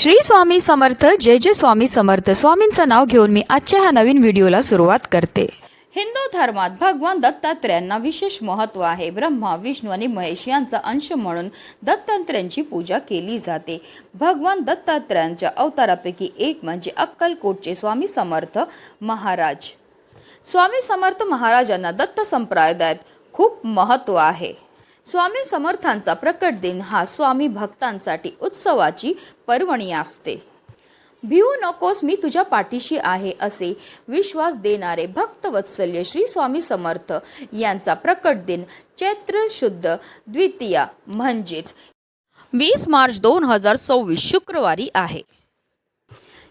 श्री स्वामी समर्थ. जय जय स्वामी समर्थ. स्वामींचं नाव घेऊन मी आजच्या ह्या नवीन व्हिडिओला सुरुवात करते. हिंदू धर्मात भगवान दत्तात्रेयांना विशेष महत्त्व आहे. ब्रह्मा, विष्णू आणि महेश यांचा अंश म्हणून दत्तात्रेयांची पूजा केली जाते. भगवान दत्तात्रेयांच्या अवतारापैकी एक म्हणजे अक्कलकोटचे स्वामी समर्थ महाराज. स्वामी समर्थ महाराजांना दत्त संप्रदायात खूप महत्त्व आहे. स्वामी समर्थांचा प्रकट दिन हा स्वामी भक्तांसाठी उत्सवाची पर्वणी असते. भिवू नकोस, मी तुझ्या पाठीशी आहे असे विश्वास देणारे भक्तवत्सल्य श्री स्वामी समर्थ यांचा प्रकट दिन चैत्र शुद्ध द्वितीया म्हणजेच 20 मार्च 2024 शुक्रवारी आहे.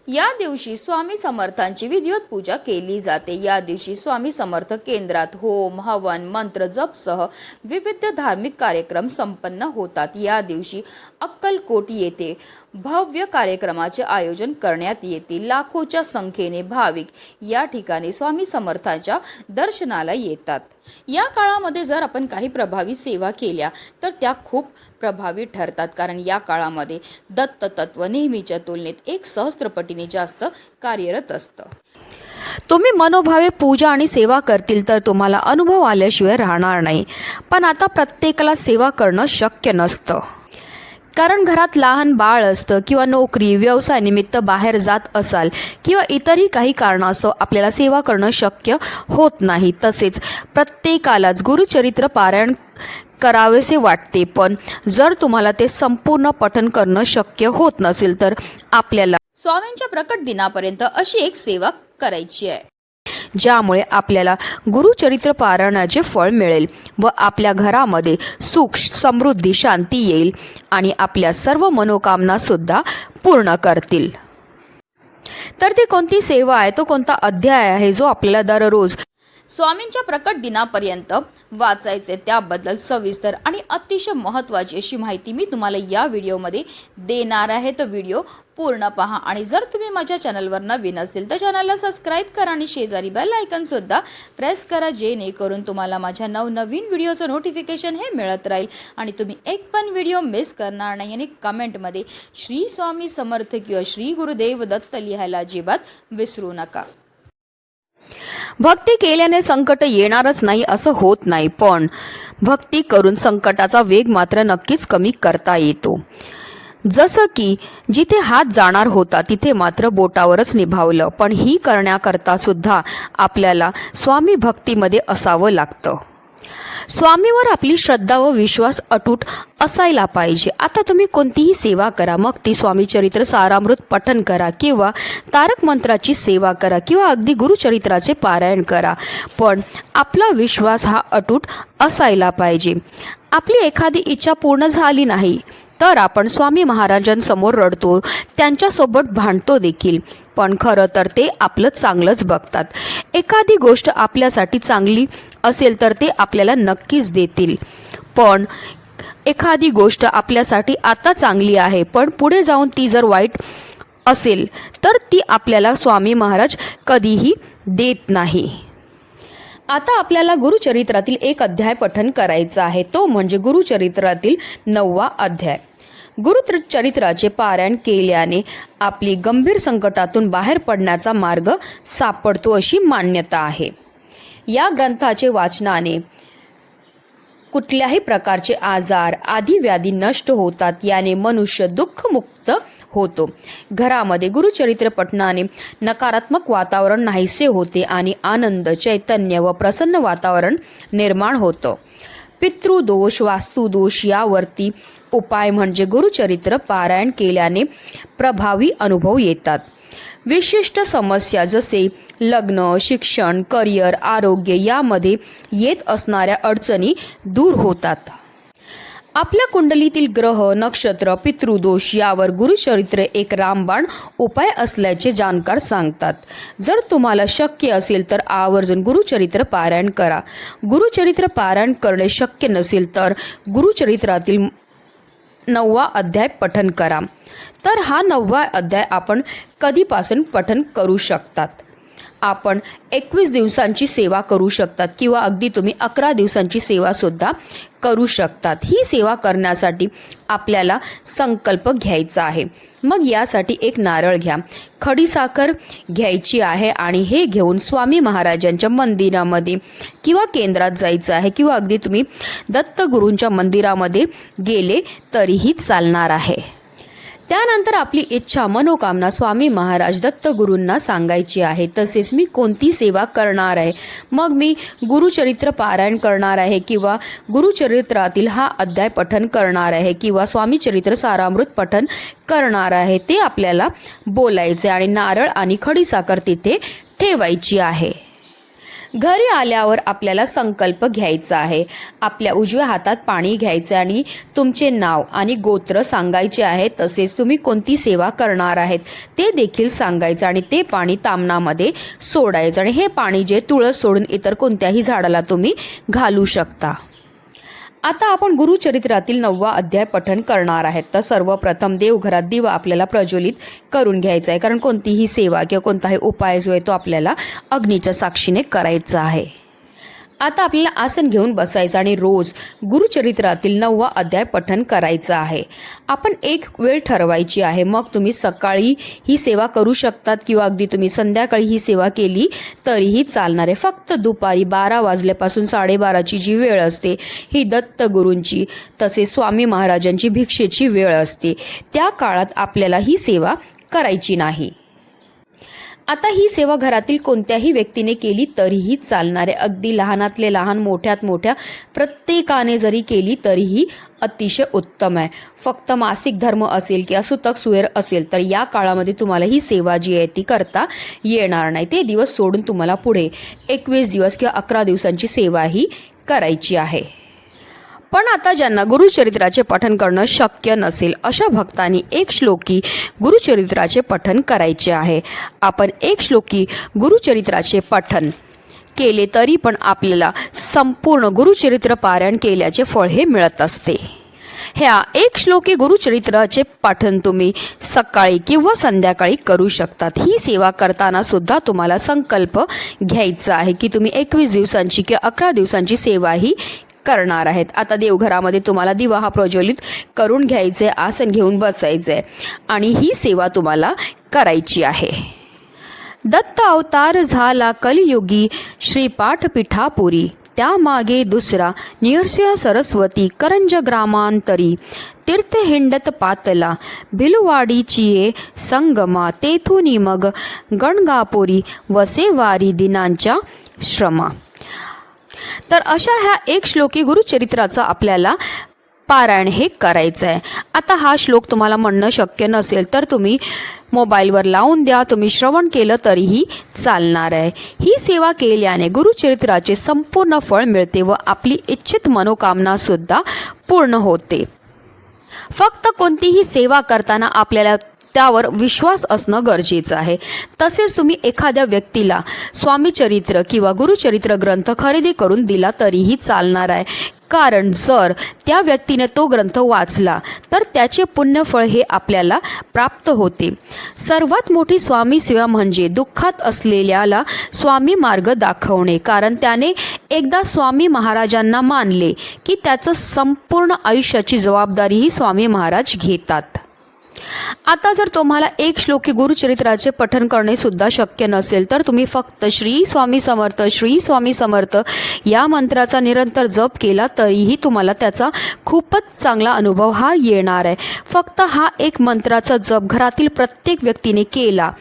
या दिवशी स्वामी समर्थांची विधिवत पूजा केली जाते. या दिवशी स्वामी समर्थ केंद्रात होम, हवन, मंत्र जपसह विविध धार्मिक कार्यक्रम संपन्न होतात. या दिवशी अक्कलकोट येथे भव्य कार्यक्रमाचे आयोजन करण्यात येते. लाखोच्या संख्येने भाविक या ठिकाणी स्वामी समर्थांच्या दर्शनाला येतात. या काळामध्ये जर आपण काही प्रभावी सेवा केल्या तर त्या खूप प्रभावी ठरतात, कारण या काळामध्ये दत्त तत्व नेहमीच्या तुलनेत 1 सहस्त्रपटीने जास्त कार्यरत असतं. तुम्ही मनोभावे पूजा आणि सेवा करतील तर तुम्हाला अनुभव आल्याशिवाय राहणार नाही. पण आता प्रत्येकाला सेवा करणं शक्य नसतं, कारण घरात लहान बाळ असतं किंवा नोकरी व्यवसायानिमित्त बाहेर जात असाल किंवा इतरही काही कारणास्तव आपल्याला सेवा करणं शक्य होत नाही. तसेच प्रत्येकालाच गुरुचरित्र पारायण करावेसे वाटते, पण जर तुम्हाला ते संपूर्ण पठण करणं शक्य होत नसेल तर आपल्याला स्वामींच्या प्रकट दिनापर्यंत अशी एक सेवा करायची आहे, ज्यामुळे आपल्याला गुरुचरित्र पारायणाचे फळ मिळेल व आपल्या घरामध्ये सुख, समृद्धी, शांती येईल आणि आपल्या सर्व मनोकामना सुद्धा पूर्ण करतील. तर ती कोणती सेवा आहे, तो कोणता अध्याय आहे जो आपल्याला दररोज स्वामींच्या प्रकट दिनापर्यंत वाचायचे, त्याबद्दल सविस्तर आणि अतिशय महत्त्वाची अशी माहिती मी तुम्हाला या व्हिडिओमध्ये देणार आहे. तर व्हिडिओ पूर्ण पहा. आणि जर तुम्ही माझ्या चॅनलवर नवीन असेल तर चॅनलला सबस्क्राईब करा आणि शेजारी बेल आयकॉन सुद्धा प्रेस करा, जेणेकरून तुम्हाला माझ्या नवनवीन व्हिडिओचं नोटिफिकेशन हे मिळत राहील आणि तुम्ही एक पण व्हिडिओ मिस करणार नाही. आणि कमेंटमध्ये श्री स्वामी समर्थ किंवा श्री गुरुदेव दत्त लिहायला अजिबात विसरू नका. भक्ती केल्याने संकट येणारच नाही असं होत नाही, पण भक्ती करून संकटाचा वेग मात्र नक्कीच कमी करता येतो. जसं की जिथे हात जाणार होता तिथे मात्र बोटावरच निभावलं. पण ही करण्याकरता सुद्धा आपल्याला स्वामी भक्तीमध्ये असावं लागतं. स्वामीवर आपली श्रद्धा व विश्वास अटूट असायला पाहिजे. आता तुम्ही कोणतीही सेवा करा, मग ती स्वामी चरित्र सारामृत पठण करा किंवा तारक मंत्राची सेवा करा किंवा अगदी गुरुचरित्राचे पारायण करा, पण आपला विश्वास हा अटूट असायला पाहिजे. आपली एखादी इच्छा पूर्ण झाली नाही तर आपण स्वामी महाराजांसमोर रडतो, त्यांच्यासोबत भांडतो देखील, पण खरं तर ते आपलं चांगलंच बघतात. एखादी गोष्ट आपल्यासाठी चांगली असेल तर ते आपल्याला नक्कीच देतील, पण एखादी गोष्ट आपल्यासाठी आता चांगली आहे पण पुढे जाऊन ती जर वाईट असेल तर ती आपल्याला स्वामी महाराज कधीही देत नाही. आता आपल्याला गुरुचरित्रातील एक अध्याय पठण करायचा आहे, तो म्हणजे गुरुचरित्रातील 9वा अध्याय. गुरुचरित्राचे पारायण केल्याने आपली गंभीर संकटातून बाहेर पडण्याचा मार्ग सापडतो अशी मान्यता आहे. या ग्रंथाचे वाचनाने कुठल्याही प्रकारचे आजार आदी व्याधी नष्ट होतात. याने मनुष्य दुःखमुक्त होतो. घरामध्ये गुरुचरित्र पठणाने नकारात्मक वातावरण नाहीसे होते आणि आनंद, चैतन्य व प्रसन्न वातावरण निर्माण होतं. पितृदोष, वास्तुदोष यावरती उपाय म्हणजे गुरुचरित्र पारायण केल्याने प्रभावी अनुभव येतात. विशिष्ट समस्या जसे लग्न, शिक्षण, करिअर, आरोग्य यामध्ये येत असणाऱ्या अडचणी दूर होतात. आपल्या कुंडलीतील ग्रह, नक्षत्र, पितृदोष यावर गुरुचरित्र एक रामबाण उपाय असल्याचे जाणकार सांगतात. जर तुम्हाला शक्य असेल तर आवर्जून गुरुचरित्र पारायण करा. गुरुचरित्र पारायण करणे शक्य नसेल तर गुरुचरित्रातील 9वा अध्याय पठण करा. तर हा 9वा अध्याय आपण कधीपासून पठण करू शकतात. आपण 21 दिवसांची सेवा करू शकतात किंवा अगदी तुम्ही 11 दिवसांची सेवासुद्धा करू शकतात. ही सेवा करण्यासाठी आपल्याला संकल्प घ्यायचा आहे. मग यासाठी एक नारळ घ्या, खडीसाखर घ्यायची आहे आणि हे घेऊन स्वामी महाराजांच्या मंदिरामध्ये किंवा केंद्रात जायचं आहे किंवा अगदी तुम्ही दत्तगुरूंच्या मंदिरामध्ये गेले तरीही चालणार आहे. त्यानंतर आपली इच्छा मनोकामना स्वामी महाराज दत्तगुरूंना सांगायची आहे. तसेच मी कोणती सेवा करणार आहे, मग मी गुरुचरित्र पारायण करणार आहे किंवा गुरुचरित्रातील हा अध्याय पठन करणार आहे किंवा स्वामीचरित्र सारामृत पठन करणार आहे, ते आपल्याला बोलायचे आणि नारळ आणि खडीसाखर तिथे ठेवायची आहे. घरी आल्यावर आपल्याला संकल्प घ्यायचा आहे. आपल्या उजव्या हातात पाणी घ्यायचे आणि तुमचे नाव आणि गोत्र सांगायचे आहे. तसेच तुम्ही कोणती सेवा करणार आहेत ते देखील सांगायचं आणि ते पाणी तामणामध्ये सोडायचं आणि हे पाणी जे तुळस सोडून इतर कोणत्याही झाडाला तुम्ही घालू शकता. आता आपण गुरुचरित्रातील 9वा अध्याय पठन करणार आहेत. तर सर्वप्रथम देवघरात दिवा आपल्याला प्रज्वलित करून घ्यायचा आहे, कारण कोणतीही सेवा किंवा कोणताही उपाय जो आहे तो आपल्याला अग्नीच्या साक्षीने करायचा आहे. आता आपल्याला आसन घेऊन बसायचं आणि रोज गुरुचरित्रातील 9वा अध्याय पठन करायचं आहे. आपण एक वेळ ठरवायची आहे. मग तुम्ही सकाळी ही सेवा करू शकतात किंवा अगदी तुम्ही संध्याकाळी ही सेवा केली तरीही चालणार आहे. फक्त दुपारी 12 वाजल्यापासून 12:30ची जी वेळ असते ही दत्तगुरूंची तसेच स्वामी महाराजांची भिक्षेची वेळ असते. त्या काळात आपल्याला ही सेवा करायची नाही. आता ही सेवा घरातील कोणत्याही व्यक्तीने केली तरीही चालणार आहे. अगदी लहानातले लहान मोठ्यात मोठ्या प्रत्येकाने जरी केली तरीही अतिशय उत्तम आहे. फक्त मासिक धर्म असेल किंवा सुतक सुएर असेल तर या काळामध्ये तुम्हाला ही सेवा जी आहे ती करता येणार नाही. ते दिवस सोडून तुम्हाला पुढे 21 दिवस किंवा 11 दिवसांची सेवा ही करायची आहे. पण आता ज्यांना गुरुचरित्राचे पठन करणं शक्य नसेल अशा भक्तांनी एक श्लोकी गुरुचरित्राचे पठन करायचे आहे. आपण एक श्लोकी गुरुचरित्राचे पठन केले तरी पण आपल्याला संपूर्ण गुरुचरित्र पारायण केल्याचे फळ हे मिळत असते. ह्या एक श्लोकी गुरुचरित्राचे पठन तुम्ही सकाळी किंवा संध्याकाळी करू शकतात. ही सेवा करताना सुद्धा तुम्हाला संकल्प घ्यायचा आहे की तुम्ही 21 दिवसांची किंवा 11 दिवसांची सेवा ही करणार आहेत. आता देवघरामध्ये तुम्हाला दिवा हा प्रज्वलित करून घ्यायचे, आसन घेऊन बसायचे आणि ही सेवा तुम्हाला करायची आहे. दत्त अवतार झाला कलियुगी श्री पाठपीठापुरी, त्यामागे दुसरा निरसिंह सरस्वती करंज ग्रामांतरी, तीर्थ हिंडत पातला भिलवाडीची संगमा, तेथुनी मग गणगापुरी वसेवारी दिनांच्या श्रमा. तर अशा ह्या एक श्लोकी गुरुचरित्राचा आपल्याला पारायण हे करायचं आहे. आता हा श्लोक तुम्हाला म्हणणं शक्य नसेल तर तुम्ही मोबाईलवर लावून द्या, तुम्ही श्रवण केलं तरीही चालणार आहे. ही सेवा केल्याने गुरुचरित्राचे संपूर्ण फळ मिळते व आपली इच्छित मनोकामना सुद्धा पूर्ण होते. फक्त कोणतीही सेवा करताना आपल्याला त्यावर विश्वास असणं गरजेचं आहे. तसेच तुम्ही एखाद्या व्यक्तीला स्वामीचरित्र किंवा गुरुचरित्र ग्रंथ खरेदी करून दिला तरीही चालणार आहे, कारण जर त्या व्यक्तीने तो ग्रंथ वाचला तर त्याचे पुण्यफळ हे आपल्याला प्राप्त होते. सर्वात मोठी स्वामी सेवा म्हणजे दुःखात असलेल्याला स्वामी मार्ग दाखवणे, कारण त्याने एकदा स्वामी महाराजांना मानले की त्याचं संपूर्ण आयुष्याची जबाबदारीही स्वामी महाराज घेतात. आता जर तुम्हाला एक श्लोकी गुरुचरित्राचे पठन करणे सुद्धा शक्य नसेल तर तुम्ही फक्त श्री स्वामी समर्थ श्री स्वामी समर्थ या मंत्राचा निरंतर जप केला तरीही तुम्हाला त्याचा खूपच चांगला अनुभव हा येणार आहे. फक्त हा एक मंत्राचा जप घरातील प्रत्येक व्यक्तीने केला,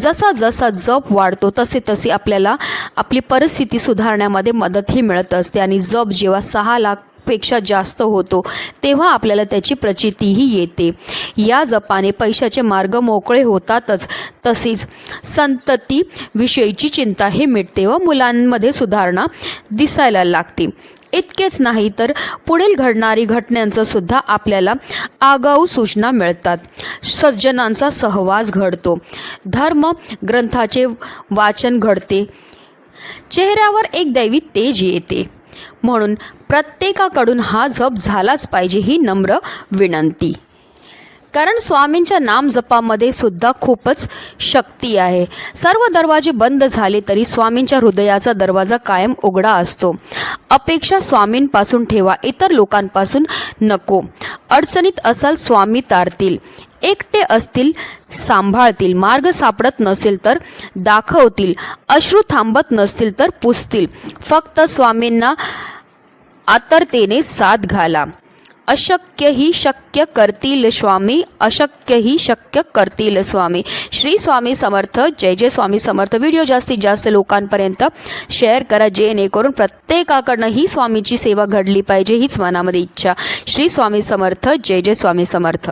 जसा जसा जप वाढतो तसे तसे आपल्याला आपली परिस्थिती सुधारण्यामध्ये मदतही मिळत असते आणि जप जेव्हा 6 लाख पेक्षा जास्त होतो तेव्हा आपल्याला त्याची प्रचितीही येते. या जपाने पैशाचे मार्ग मोकळे होतातच, तसेच संतती विषयीची चिंता हे मिटते व मुलांमध्ये सुधारणा दिसायला लागते. इतकेच नाही तर पुढील घडणारी घटनांचं सुद्धा आपल्याला आगाऊ सूचना मिळतात. सज्जनांचा सहवास घडतो, धर्म ग्रंथाचे वाचन घडते, चेहऱ्यावर एक दैवी तेज येते. म्हणून प्रत्येकाकडून हा जप झालाच पाहिजे ही नम्र विनंती. कारण स्वामींच्या नाम जपामध्ये सुद्धा खूपच शक्ती आहे. सर्व दरवाजे बंद झाले तरी स्वामींच्या हृदयाचा दरवाजा कायम उघडा असतो. अपेक्षा स्वामींपासून ठेवा, इतर लोकांपासून नको. अडचणीत असाल स्वामी तारतील, एकटे असतील सांभाळतील, मार्ग सापडत नसेल तर दाखवतील, अश्रू थांबत नसतील तर पुसतील. फक्त स्वामींना आतरतेने साथ घाला. अशक्य ही शक्य करतील स्वामी, अशक्य ही शक्य करतील स्वामी. श्री स्वामी समर्थ. जय जय स्वामी समर्थ. व्हिडिओ जास्तीत जास्त लोकांपर्यंत शेअर करा, जेणेकरून प्रत्येकाकडनं ही स्वामीची सेवा घडली पाहिजे, हीच मनामध्ये इच्छा. श्री स्वामी समर्थ. जय जय स्वामी समर्थ.